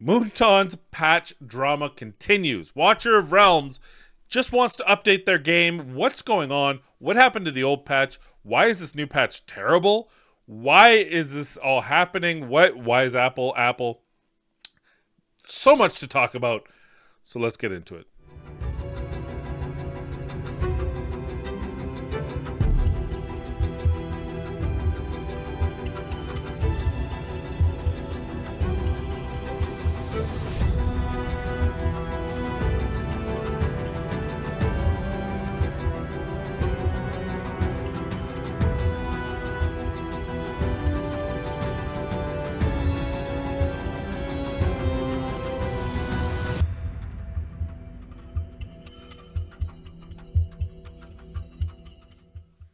Moonton's patch drama continues. Watcher of Realms just wants to update their game. What's going on? What happened to the old patch? Why is this new patch terrible? Why is this all happening? Why is Apple? So much to talk about. So let's get into it.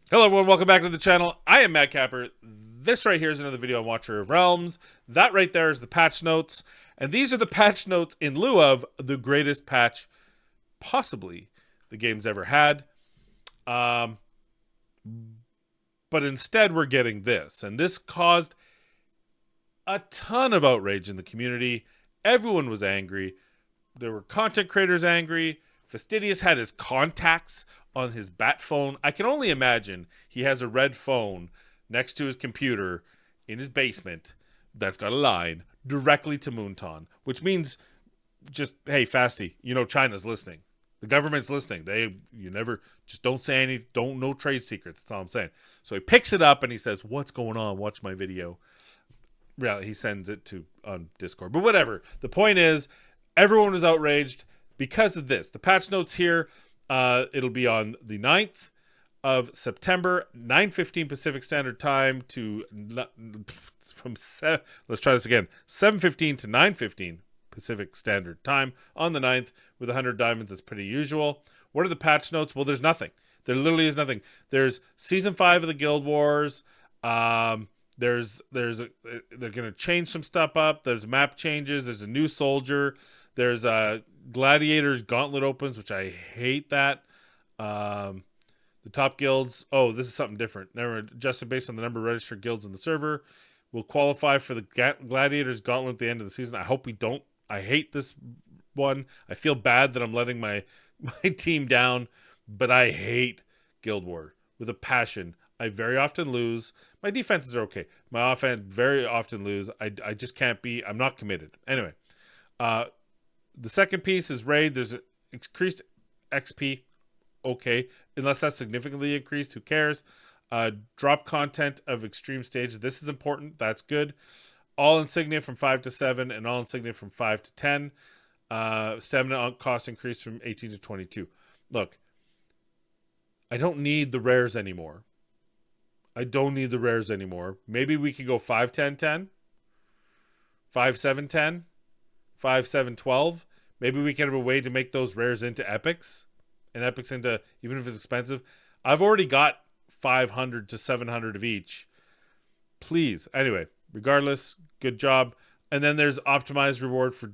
Hello everyone, welcome back to the channel. I am Matt Capper. This right here is another video on Watcher of Realms. That right there is the patch notes. And these are the patch notes in lieu of the greatest patch possibly the game's ever had. But instead we're getting this. And this caused a ton of outrage in the community. Everyone was angry. There were content creators angry. Fastidious had his contacts on his bat phone. I can only imagine he has a red phone next to his computer in his basement that's got a line directly to Moonton, which means just, hey, Fasty, you know China's listening. The government's listening. Don't say any, no trade secrets. That's all I'm saying. So he picks it up and he says, what's going on? Watch my video. Yeah, he sends it on Discord. But whatever. The point is, everyone was outraged because of this. The patch notes here, it'll be on the 9th of September, 9:15 Pacific Standard Time to let's try this again. 7:15 to 9:15 Pacific Standard Time on the 9th with 100 diamonds. It's pretty usual. What are the patch notes? Well, there's nothing. There literally is nothing. There's season 5 of the Guild Wars. They're going to change some stuff up. There's map changes. There's a new soldier. There's Gladiators Gauntlet opens, which I hate that. The top guilds. Oh, this is something different. Never adjusted based on the number of registered guilds in the server. Will qualify for the Gladiators Gauntlet at the end of the season. I hope we don't. I hate this one. I feel bad that I'm letting my team down, but I hate Guild War with a passion. I very often lose. My defenses are okay. My offense very often lose. I just can't be. I'm not committed. Anyway, the second piece is raid. There's increased XP. Okay, unless that's significantly increased, who cares? Drop content of extreme stages. This is important. That's good. All insignia from 5 to 7 and all insignia from 5 to 10. Stamina cost increased from 18 to 22. Look, I don't need the rares anymore. Maybe we could go 5, 10, 10. 5, 7, 10. 5, 7, 12. Maybe we can have a way to make those rares into epics. And epics into, even if it's expensive. I've already got 500 to 700 of each. Please. Anyway, regardless, good job. And then there's optimized reward for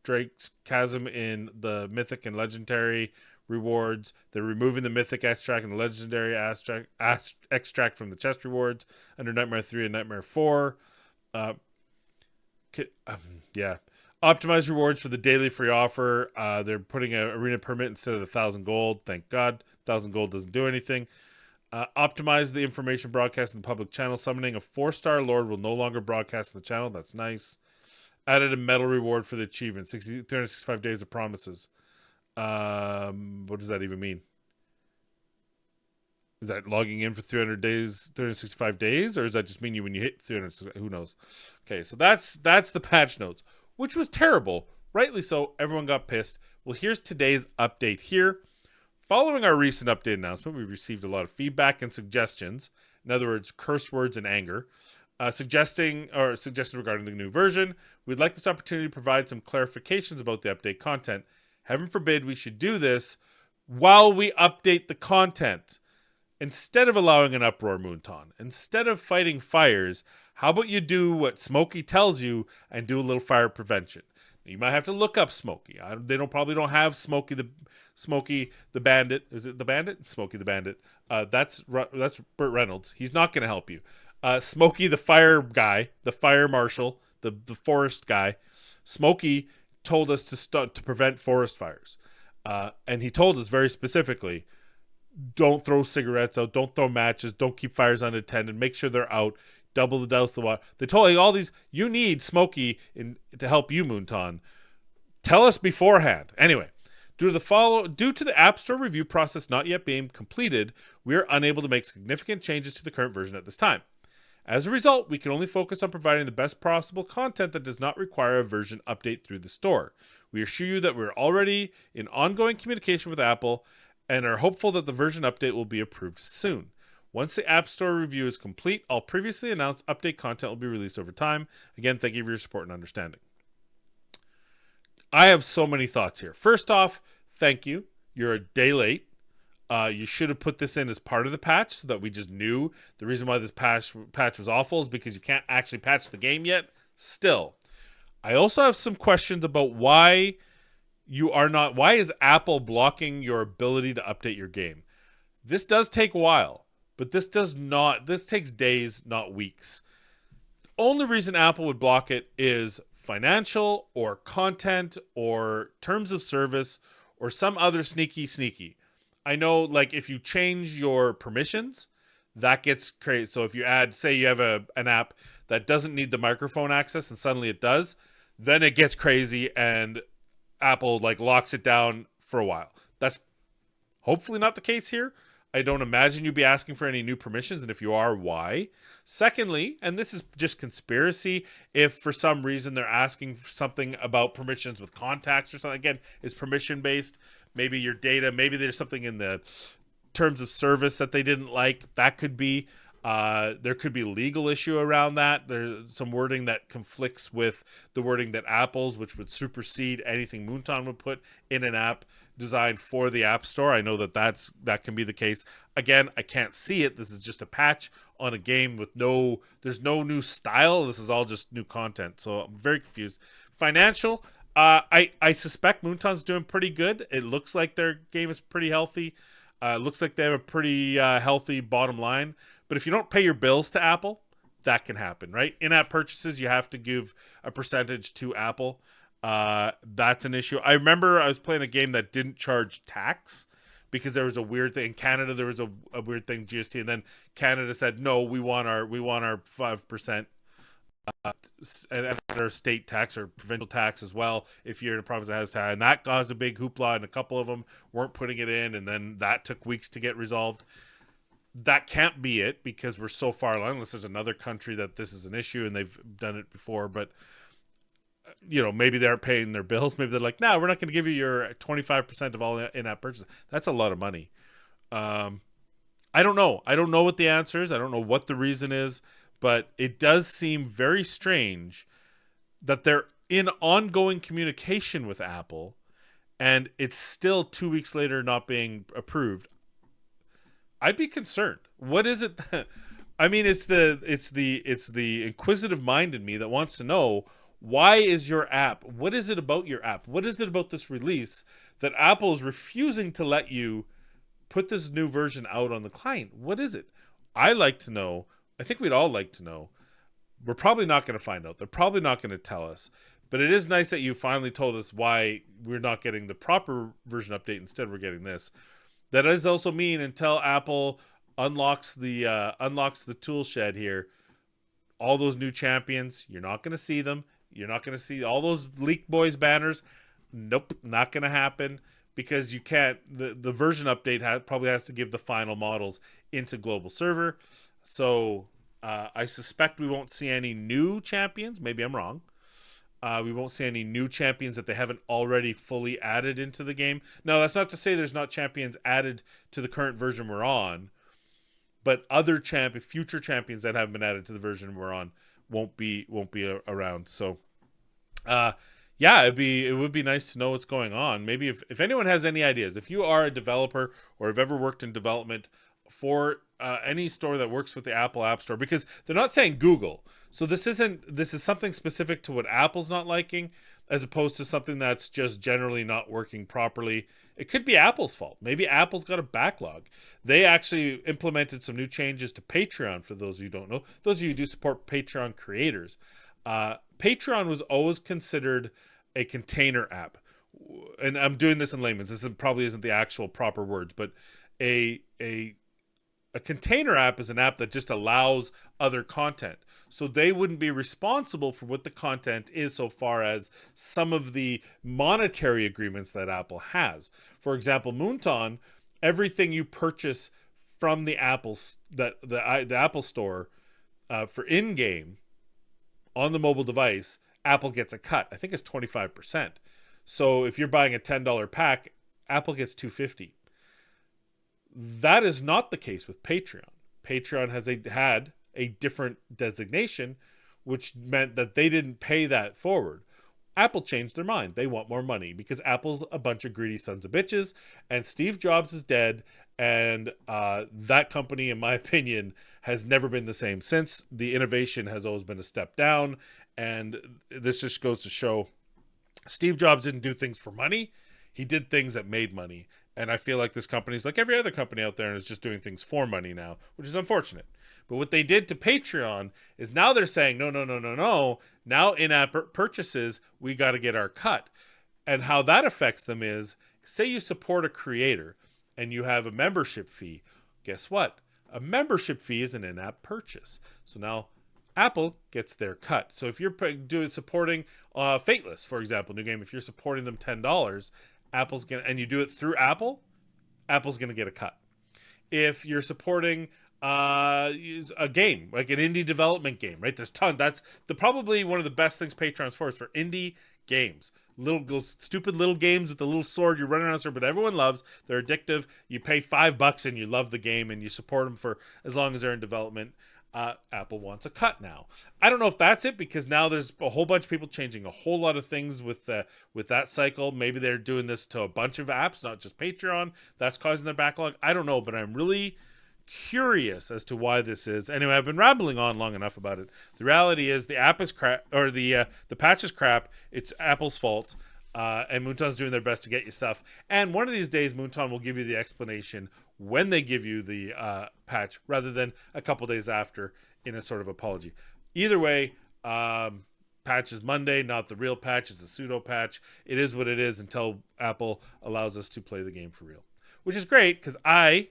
Drake's Chasm in the mythic and legendary rewards. They're removing the mythic extract and the legendary extract from the chest rewards under Nightmare 3 and Nightmare 4. Yeah. Optimized rewards for the daily free offer. They're putting an arena permit instead of 1,000 gold. Thank God. 1,000 gold doesn't do anything. Optimize the information broadcast in the public channel. Summoning a 4-star lord will no longer broadcast in the channel. That's nice. Added a medal reward for the achievement. 365 days of promises. What does that even mean? Is that logging in for 300 days, 365 days? Or does that just mean when you hit 300? Who knows? Okay, so that's the patch notes, which was terrible. Rightly so. Everyone got pissed. Well, here's today's update here. Following our recent update announcement, we've received a lot of feedback and suggestions. In other words, curse words and anger. Suggestions regarding the new version. We'd like this opportunity to provide some clarifications about the update content. Heaven forbid we should do this while we update the content. Instead of allowing an uproar, Moonton, instead of fighting fires, how about you do what Smokey tells you and do a little fire prevention? You might have to look up Smokey. They probably don't have Smokey the Bandit. Is it the Bandit? Smokey the Bandit. That's Burt Reynolds. He's not going to help you. Smokey the fire guy, the fire marshal, the forest guy. Smokey told us to prevent forest fires. And he told us very specifically, don't throw cigarettes out, don't throw matches, don't keep fires unattended, make sure they're out, double the douse the water. They told you all these, you need Smokey to help you, Moonton. Tell us beforehand. Anyway, due to the App Store review process not yet being completed, we are unable to make significant changes to the current version at this time. As a result, we can only focus on providing the best possible content that does not require a version update through the store. We assure you that we're already in ongoing communication with Apple and are hopeful that the version update will be approved soon. Once the App Store review is complete, all previously announced update content will be released over time. Again, thank you for your support and understanding. I have so many thoughts here. First off, thank you. You're a day late. You should have put this in as part of the patch so that we just knew the reason why this patch was awful is because you can't actually patch the game yet. Still, I also have some questions about why is Apple blocking your ability to update your game? This does take a while, but this takes days, not weeks. The only reason Apple would block it is financial or content or terms of service or some other sneaky. I know, like, if you change your permissions, that gets crazy. So if you say you have an app that doesn't need the microphone access and suddenly it does, then it gets crazy and Apple locks it down for a while. That's hopefully not the case here. I don't imagine you'd be asking for any new permissions, and if you are, why? Secondly, and this is just conspiracy, if for some reason they're asking something about permissions with contacts or something, again, it's permission based. Maybe your data, maybe there's something in the terms of service that they didn't like. That could be. There could be legal issue around that. There's some wording that conflicts with the wording that Apple's, which would supersede anything Moonton would put in an app designed for the App Store. I know that can be the case. Again, I can't see it. This is just a patch on a game with there's no new style. This is all just new content. So I'm very confused. Financial, I suspect Moonton's doing pretty good. It looks like their game is pretty healthy. It looks like they have a pretty healthy bottom line. But if you don't pay your bills to Apple, that can happen, right? In-app purchases, you have to give a percentage to Apple. That's an issue. I remember I was playing a game that didn't charge tax because there was a weird thing. In Canada, there was a weird thing, GST, and then Canada said, no, we want our 5% and our state tax or provincial tax as well if you're in a province that has tax. And that caused a big hoopla, and a couple of them weren't putting it in, and then that took weeks to get resolved. That can't be it because we're so far along, unless there's another country that this is an issue and they've done it before. But, maybe they're paying their bills. Maybe they're like, no, we're not going to give you your 25% of all in-app purchases. That's a lot of money. I don't know. I don't know what the answer is. I don't know what the reason is. But it does seem very strange that they're in ongoing communication with Apple and it's still 2 weeks later not being approved. I'd be concerned. What is it? I mean, it's the inquisitive mind in me that wants to know, why is your app? What is it about your app? What is it about this release that Apple is refusing to let you put this new version out on the client? What is it? I like to know. I think we'd all like to know. We're probably not going to find out. They're probably not going to tell us. But it is nice that you finally told us why we're not getting the proper version update. Instead, we're getting this. That does also mean until Apple unlocks the tool shed here, all those new champions, you're not going to see them. You're not going to see all those Leak Boys banners. Nope, not going to happen because you can't. The version update probably has to give the final models into global server. So I suspect we won't see any new champions. Maybe I'm wrong. We won't see any new champions that they haven't already fully added into the game. No, that's not to say there's not champions added to the current version we're on, but other future champions that haven't been added to the version we're on won't be around. So, yeah, it would be nice to know what's going on. Maybe if anyone has any ideas, if you are a developer or have ever worked in development for any store that works with the Apple App Store, because they're not saying Google. So this is something specific to what Apple's not liking, as opposed to something that's just generally not working properly. It could be Apple's fault. Maybe Apple's got a backlog. They actually implemented some new changes to Patreon, for those of you who don't know. Those of you who do support Patreon creators. Patreon was always considered a container app, and I'm doing this in layman's. Probably isn't the actual proper words, but a container app is an app that just allows other content. So they wouldn't be responsible for what the content is so far as some of the monetary agreements that Apple has. For example, Moonton, everything you purchase from the the Apple Store for in-game on the mobile device, Apple gets a cut. I think it's 25%. So if you're buying a $10 pack, Apple gets $2.50. That is not the case with Patreon. Patreon had a different designation, which meant that they didn't pay that forward. Apple changed their mind. They want more money because Apple's a bunch of greedy sons of bitches, and Steve Jobs is dead, and that company, in my opinion, has never been the same since. The innovation has always been a step down, and this just goes to show Steve Jobs didn't do things for money. He did things that made money. And I feel like this company is like every other company out there and is just doing things for money now, which is unfortunate. But what they did to Patreon is now they're saying, no, no, no, no, no. Now in-app purchases, we got to get our cut. And how that affects them is, say you support a creator and you have a membership fee. Guess what? A membership fee is an in-app purchase. So now Apple gets their cut. So if you're supporting Fateless, for example, new game, if you're supporting them $10, and you do it through Apple's gonna get a cut. If you're supporting a game, like an indie development game, right? There's tons. That's probably one of the best things Patreon's for, is for indie games. Stupid little games with the little sword you're running around, but everyone loves. They're addictive. You pay $5 and you love the game and you support them for as long as they're in development. Apple wants a cut now. I don't know if that's it, because now there's a whole bunch of people changing a whole lot of things with that cycle. Maybe they're doing this to a bunch of apps, not just Patreon. That's causing their backlog. I don't know, but I'm really curious as to why this is. Anyway, I've been rambling on long enough about it. The reality is the app is crap, or the patch is crap. It's Apple's fault. And Moonton's doing their best to get you stuff. And one of these days, Moonton will give you the explanation when they give you the patch, rather than a couple days after in a sort of apology. Either way, patch is Monday, not the real patch. It's a pseudo patch. It is what it is until Apple allows us to play the game for real, which is great because I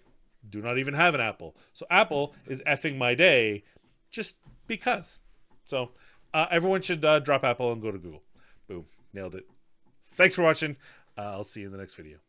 do not even have an Apple. So Apple is effing my day just because. So everyone should drop Apple and go to Google. Boom. Nailed it. Thanks for watching. I'll see you in the next video.